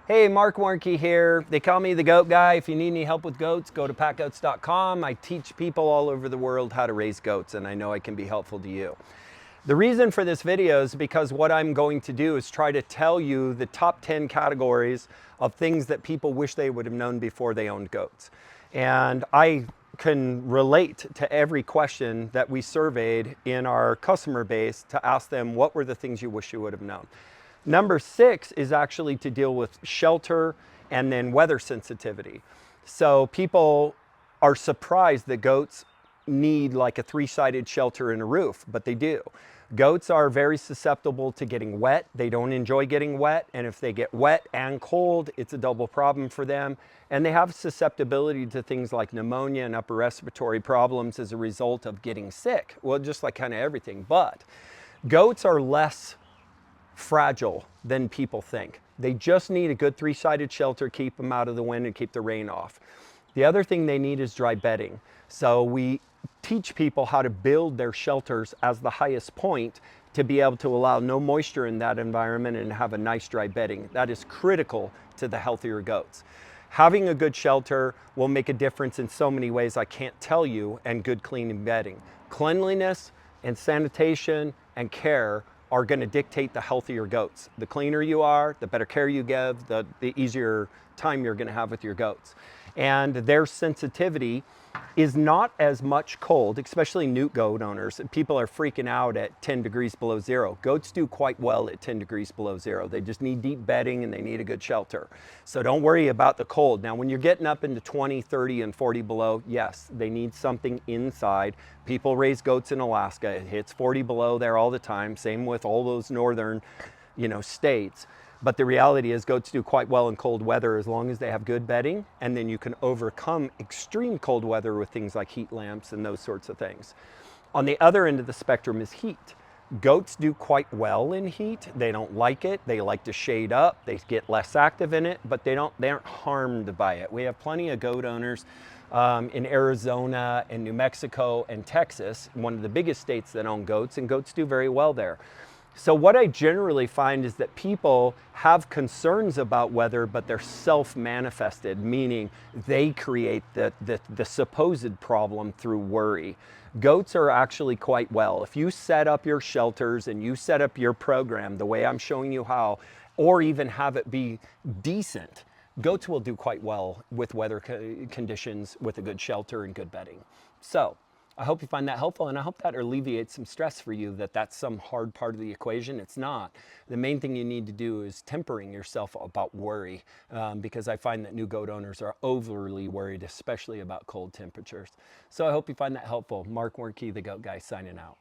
Hey, Marc Warnke here. They call me the goat guy. If you need any help with goats, go to PackGoats.com. I teach people all over the world how to raise goats, and I know I can be helpful to you. The reason for this video is because what I'm going to do is try to tell you the top 10 categories of things that people wish they would have known before they owned goats. And I can relate to every question that we surveyed in our customer base to ask them, what were the things you wish you would have known? Number 6 is actually to deal with shelter and then weather sensitivity. So people are surprised that goats need like a 3-sided shelter and a roof, but they do. Goats are very susceptible to getting wet. They don't enjoy getting wet, and if they get wet and cold, it's a double problem for them. And they have susceptibility to things like pneumonia and upper respiratory problems as a result of getting sick. Well, just like kind of everything, but goats are less fragile than people think. They just need a good 3-sided shelter, keep them out of the wind and keep the rain off. The other thing they need is dry bedding. So we teach people how to build their shelters as the highest point to be able to allow no moisture in that environment and have a nice dry bedding. That is critical to the healthier goats. Having a good shelter will make a difference in so many ways I can't tell you, and good cleaning bedding. Cleanliness and sanitation and care are going to dictate the healthier goats. The cleaner you are, the better care you give, the easier time you're going to have with your goats. And their sensitivity is not as much cold, especially new goat owners. People are freaking out at 10 degrees below zero. Goats do quite well at 10 degrees below zero. They just need deep bedding and they need a good shelter. So don't worry about the cold. Now, when you're getting up into 20, 30, and 40 below, yes, they need something inside. People raise goats in Alaska. It hits 40 below there all the time. Same with all those northern, states. But the reality is goats do quite well in cold weather as long as they have good bedding, and then you can overcome extreme cold weather with things like heat lamps and those sorts of things. On the other end of the spectrum is heat. Goats do quite well in heat. They don't like it. They like to shade up. They get less active in it, but they aren't harmed by it. We have plenty of goat owners in Arizona and New Mexico and Texas, one of the biggest states that own goats, and goats do very well there. So what I generally find is that people have concerns about weather, but they're self-manifested, meaning they create the supposed problem through worry. Goats are actually quite well. If you set up your shelters and you set up your program the way I'm showing you how, or even have it be decent, goats will do quite well with weather conditions with a good shelter and good bedding. So I hope you find that helpful, and I hope that alleviates some stress for you, that's some hard part of the equation. It's not. The main thing you need to do is tempering yourself about worry, because I find that new goat owners are overly worried, especially about cold temperatures. So I hope you find that helpful. Marc Warnke, the Goat Guy, signing out.